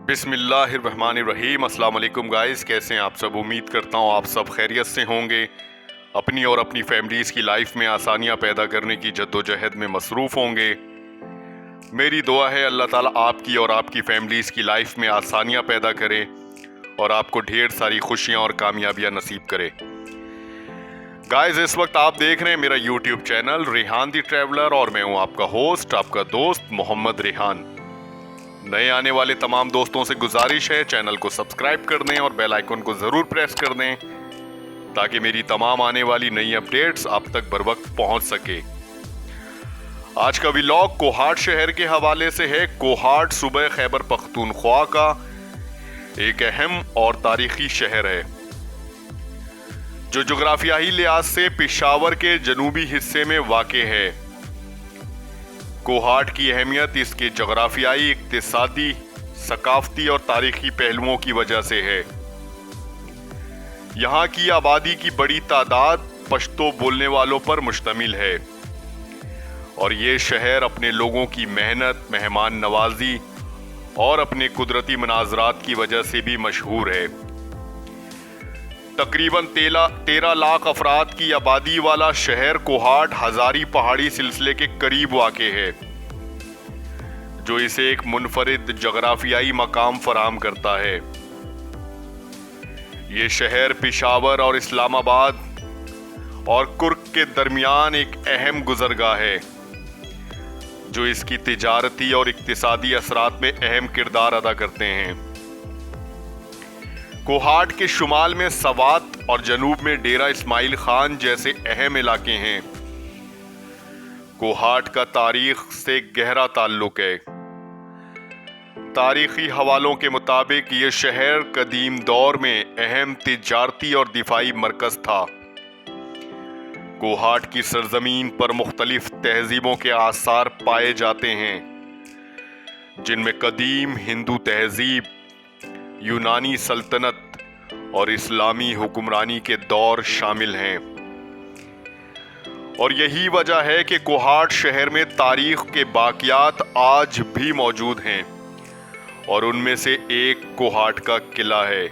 بسم اللہ الرحمن الرحیم۔ السلام علیکم گائز، کیسے ہیں آپ سب؟ امید کرتا ہوں آپ سب خیریت سے ہوں گے، اپنی اور اپنی فیملیز کی لائف میں آسانیاں پیدا کرنے کی جد و جہد میں مصروف ہوں گے۔ میری دعا ہے اللہ تعالیٰ آپ کی اور آپ کی فیملیز کی لائف میں آسانیاں پیدا کرے اور آپ کو ڈھیر ساری خوشیاں اور کامیابیاں نصیب کرے۔ گائز، اس وقت آپ دیکھ رہے ہیں میرا یوٹیوب چینل ریحان دی ٹریولر، اور میں ہوں آپ کا ہوسٹ، آپ کا دوست محمد ریحان۔ نئے آنے والے تمام دوستوں سے گزارش ہے چینل کو سبسکرائب کر دیں اور بیل آئیکن کو ضرور پریس کر دیں تاکہ میری تمام آنے والی نئی اپڈیٹس آپ تک بر وقت پہنچ سکے۔ آج کا ولاگ کوہاٹ شہر کے حوالے سے ہے۔ کوہاٹ صوبہ خیبر پختونخوا کا ایک اہم اور تاریخی شہر ہے جو جغرافیائی لحاظ سے پشاور کے جنوبی حصے میں واقع ہے۔ کوہاٹ کی اہمیت اس کے جغرافیائی، اقتصادی، ثقافتی اور تاریخی پہلوؤں کی وجہ سے ہے۔ یہاں کی آبادی کی بڑی تعداد پشتو بولنے والوں پر مشتمل ہے اور یہ شہر اپنے لوگوں کی محنت، مہمان نوازی اور اپنے قدرتی مناظرات کی وجہ سے بھی مشہور ہے۔ تقریباً 13 لاکھ افراد کی آبادی والا شہر کوہاٹ ہزاری پہاڑی سلسلے کے قریب واقع ہے جو اسے ایک منفرد جغرافیائی مقام فراہم کرتا ہے۔ یہ شہر پشاور اور اسلام آباد اور کرک کے درمیان ایک اہم گزرگاہ ہے جو اس کی تجارتی اور اقتصادی اثرات میں اہم کردار ادا کرتے ہیں۔ کوہاٹ کے شمال میں سوات اور جنوب میں ڈیرہ اسماعیل خان جیسے اہم علاقے ہیں۔ کوہاٹ کا تاریخ سے گہرا تعلق ہے۔ تاریخی حوالوں کے مطابق یہ شہر قدیم دور میں اہم تجارتی اور دفاعی مرکز تھا۔ کوہاٹ کی سرزمین پر مختلف تہذیبوں کے آثار پائے جاتے ہیں جن میں قدیم ہندو تہذیب، یونانی سلطنت اور اسلامی حکمرانی کے دور شامل ہیں، اور یہی وجہ ہے کہ کوہاٹ شہر میں تاریخ کے باقیات آج بھی موجود ہیں، اور ان میں سے ایک کوہاٹ کا قلعہ ہے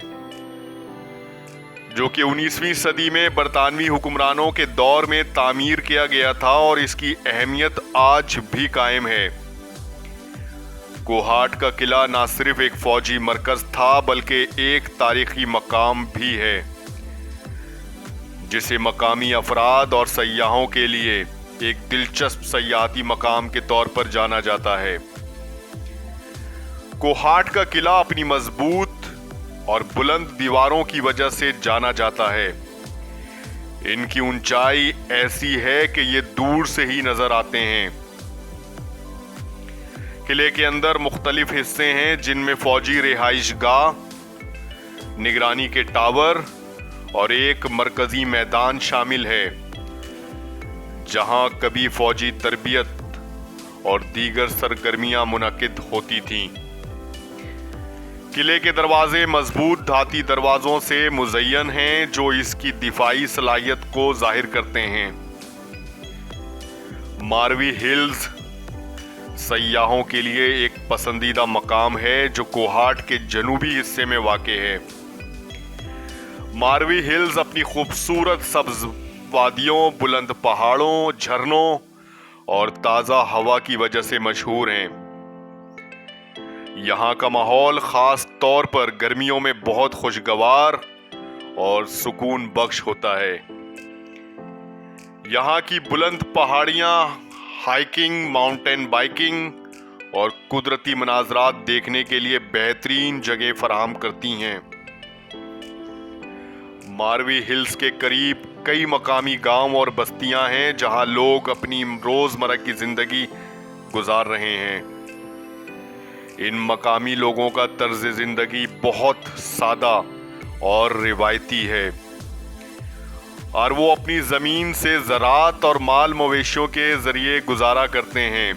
جو کہ 19ویں صدی میں برطانوی حکمرانوں کے دور میں تعمیر کیا گیا تھا، اور اس کی اہمیت آج بھی قائم ہے۔ کوہاٹ کا قلعہ نہ صرف ایک فوجی مرکز تھا بلکہ ایک تاریخی مقام بھی ہے جسے مقامی افراد اور سیاحوں کے لیے ایک دلچسپ سیاحتی مقام کے طور پر جانا جاتا ہے۔ کوہاٹ کا قلعہ اپنی مضبوط اور بلند دیواروں کی وجہ سے جانا جاتا ہے۔ ان کی اونچائی ایسی ہے کہ یہ دور سے ہی نظر آتے ہیں۔ قلعے کے اندر مختلف حصے ہیں جن میں فوجی رہائش گاہ، نگرانی کے ٹاور اور ایک مرکزی میدان شامل ہے جہاں کبھی فوجی تربیت اور دیگر سرگرمیاں منعقد ہوتی تھیں۔ قلعے کے دروازے مضبوط دھاتی دروازوں سے مزین ہیں جو اس کی دفاعی صلاحیت کو ظاہر کرتے ہیں۔ ماروی ہلز سیاحوں کے لیے ایک پسندیدہ مقام ہے جو کوہاٹ کے جنوبی حصے میں واقع ہے۔ ماروی ہلز اپنی خوبصورت سبز وادیوں، بلند پہاڑوں، جھرنوں اور تازہ ہوا کی وجہ سے مشہور ہیں۔ یہاں کا ماحول خاص طور پر گرمیوں میں بہت خوشگوار اور سکون بخش ہوتا ہے۔ یہاں کی بلند پہاڑیاں ہائیکنگ، ماؤنٹین بائیکنگ اور قدرتی مناظرات دیکھنے کے لیے بہترین جگہ فراہم کرتی ہیں۔ ماروی ہلز کے قریب کئی مقامی گاؤں اور بستیاں ہیں جہاں لوگ اپنی روزمرہ کی زندگی گزار رہے ہیں۔ ان مقامی لوگوں کا طرز زندگی بہت سادہ اور روایتی ہے، اور وہ اپنی زمین سے زراعت اور مال مویشیوں کے ذریعے گزارا کرتے ہیں۔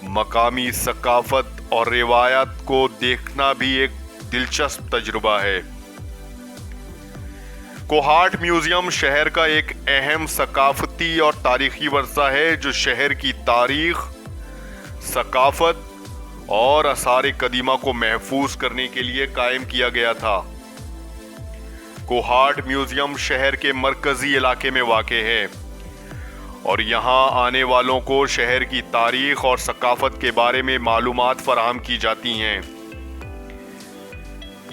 مقامی ثقافت اور روایات کو دیکھنا بھی ایک دلچسپ تجربہ ہے۔ کوہاٹ میوزیم شہر کا ایک اہم ثقافتی اور تاریخی ورثہ ہے جو شہر کی تاریخ، ثقافت اور آثار قدیمہ کو محفوظ کرنے کے لیے قائم کیا گیا تھا۔ کوہاٹ میوزیم شہر کے مرکزی علاقے میں واقع ہے اور یہاں آنے والوں کو شہر کی تاریخ اور ثقافت کے بارے میں معلومات فراہم کی جاتی ہیں۔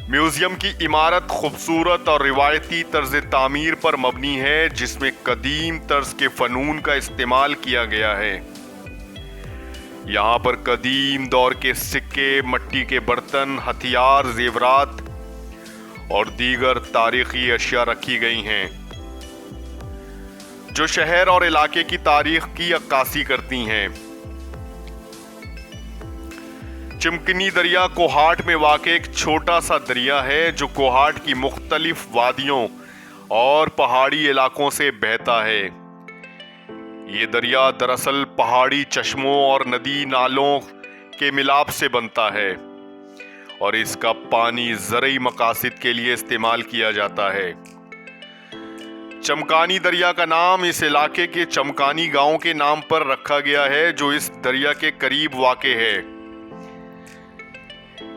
میوزیم کی عمارت خوبصورت اور روایتی طرز تعمیر پر مبنی ہے، جس میں قدیم طرز کے فنون کا استعمال کیا گیا ہے۔ یہاں پر قدیم دور کے سکے، مٹی کے برتن، ہتھیار، زیورات اور دیگر تاریخی اشیاء رکھی گئی ہیں جو شہر اور علاقے کی تاریخ کی عکاسی کرتی ہیں۔ چمکنی دریا کوہاٹ میں واقع ایک چھوٹا سا دریا ہے جو کوہاٹ کی مختلف وادیوں اور پہاڑی علاقوں سے بہتا ہے۔ یہ دریا دراصل پہاڑی چشموں اور ندی نالوں کے ملاپ سے بنتا ہے اور اس کا پانی زرعی مقاصد کے لیے استعمال کیا جاتا ہے۔ چمکانی دریا کا نام اس علاقے کے چمکانی گاؤں کے نام پر رکھا گیا ہے جو اس دریا کے قریب واقع ہے۔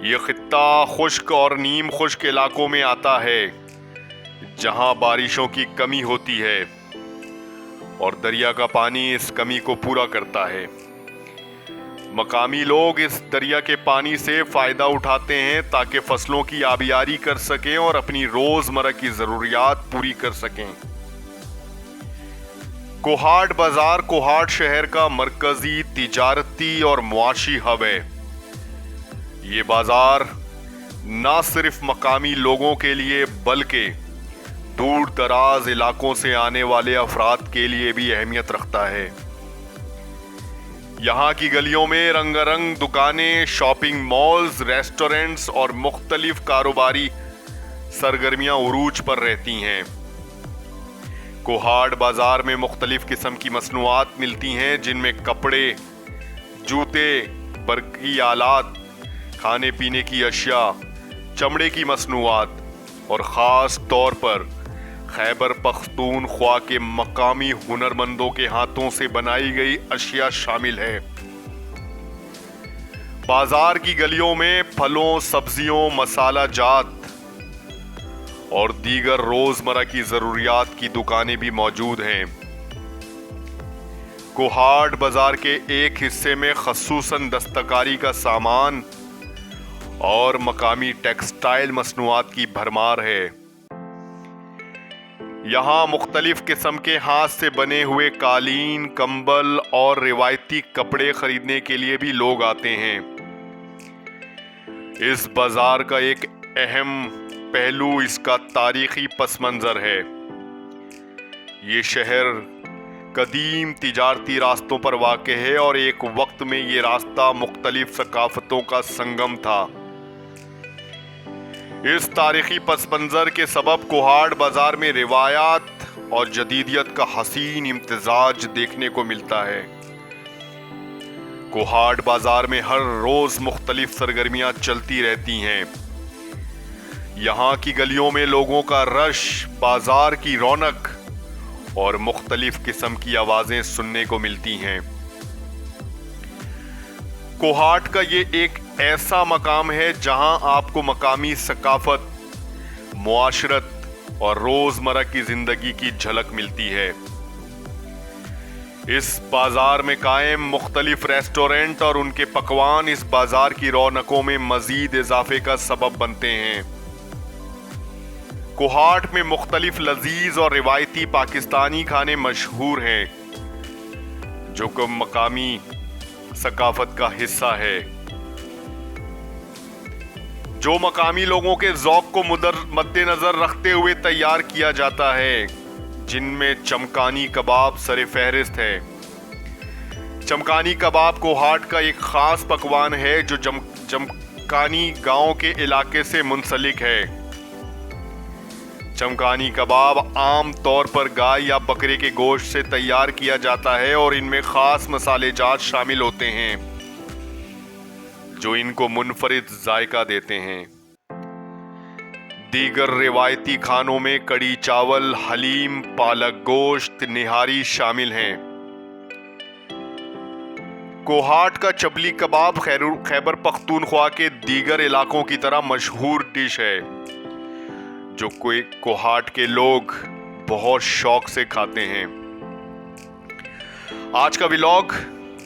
یہ خطہ خشک اور نیم خشک علاقوں میں آتا ہے جہاں بارشوں کی کمی ہوتی ہے اور دریا کا پانی اس کمی کو پورا کرتا ہے۔ مقامی لوگ اس دریا کے پانی سے فائدہ اٹھاتے ہیں تاکہ فصلوں کی آبیاری کر سکیں اور اپنی روزمرہ کی ضروریات پوری کر سکیں۔ کوہاٹ بازار کوہاٹ شہر کا مرکزی تجارتی اور معاشی ہب ہے۔ یہ بازار نہ صرف مقامی لوگوں کے لیے بلکہ دور دراز علاقوں سے آنے والے افراد کے لیے بھی اہمیت رکھتا ہے۔ یہاں کی گلیوں میں رنگ رنگ دکانیں، شاپنگ مالز، ریسٹورنٹس اور مختلف کاروباری سرگرمیاں عروج پر رہتی ہیں۔ کوہاٹ بازار میں مختلف قسم کی مصنوعات ملتی ہیں جن میں کپڑے، جوتے، برقی آلات، کھانے پینے کی اشیاء، چمڑے کی مصنوعات اور خاص طور پر خیبر پختونخوا کے مقامی ہنرمندوں کے ہاتھوں سے بنائی گئی اشیاء شامل ہے۔ بازار کی گلیوں میں پھلوں، سبزیوں، مسالہ جات اور دیگر روزمرہ کی ضروریات کی دکانیں بھی موجود ہیں۔ کوہاٹ بازار کے ایک حصے میں خصوصاً دستکاری کا سامان اور مقامی ٹیکسٹائل مصنوعات کی بھرمار ہے۔ یہاں مختلف قسم کے ہاتھ سے بنے ہوئے قالین، کمبل اور روایتی کپڑے خریدنے کے لیے بھی لوگ آتے ہیں۔ اس بازار کا ایک اہم پہلو اس کا تاریخی پس منظر ہے۔ یہ شہر قدیم تجارتی راستوں پر واقع ہے اور ایک وقت میں یہ راستہ مختلف ثقافتوں کا سنگم تھا۔ اس تاریخی پس منظر کے سبب کوہاٹ بازار میں روایات اور جدیدیت کا حسین امتزاج دیکھنے کو ملتا ہے۔ کوہاٹ بازار میں ہر روز مختلف سرگرمیاں چلتی رہتی ہیں۔ یہاں کی گلیوں میں لوگوں کا رش، بازار کی رونق اور مختلف قسم کی آوازیں سننے کو ملتی ہیں۔ کوہاٹ کا یہ ایک ایسا مقام ہے جہاں آپ کو مقامی ثقافت، معاشرت اور روزمرہ کی زندگی کی جھلک ملتی ہے۔ اس بازار میں قائم مختلف ریسٹورنٹ اور ان کے پکوان اس بازار کی رونقوں میں مزید اضافے کا سبب بنتے ہیں۔ کوہاٹ میں مختلف لذیذ اور روایتی پاکستانی کھانے مشہور ہیں جو کہ مقامی ثقافت کا حصہ ہے، جو مقامی لوگوں کے ذوق کو مد نظر رکھتے ہوئے تیار کیا جاتا ہے، جن میں چمکانی کباب سر فہرست ہے۔ چمکانی کباب کوہاٹ کا ایک خاص پکوان ہے جو چمکانی گاؤں کے علاقے سے منسلک ہے۔ چمکانی کباب عام طور پر گائے یا بکرے کے گوشت سے تیار کیا جاتا ہے اور ان میں خاص مصالحے جات شامل ہوتے ہیں جو ان کو منفرد ذائقہ دیتے ہیں۔ دیگر روایتی کھانوں میں کڑی چاول، حلیم، پالک گوشت، نہاری شامل ہیں۔ کوہاٹ کا چبلی کباب خیبر پختونخوا کے دیگر علاقوں کی طرح مشہور ڈش ہے جو کوئی کوہاٹ کے لوگ بہت شوق سے کھاتے ہیں۔ آج کا ولاگ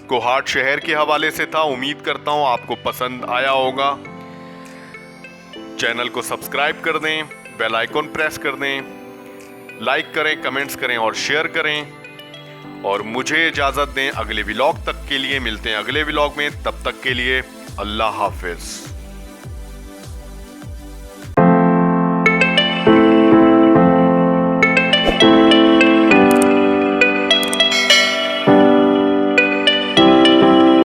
کوہاٹ شہر کے حوالے سے تھا۔ امید کرتا ہوں آپ کو پسند آیا ہوگا۔ چینل کو سبسکرائب کر دیں، بیل آئیکن پریس کر دیں، لائک کریں، کمنٹس کریں اور شیئر کریں، اور مجھے اجازت دیں۔ اگلے ولاگ تک کے لیے ملتے ہیں اگلے ولاگ میں، تب تک کے لیے اللہ حافظ۔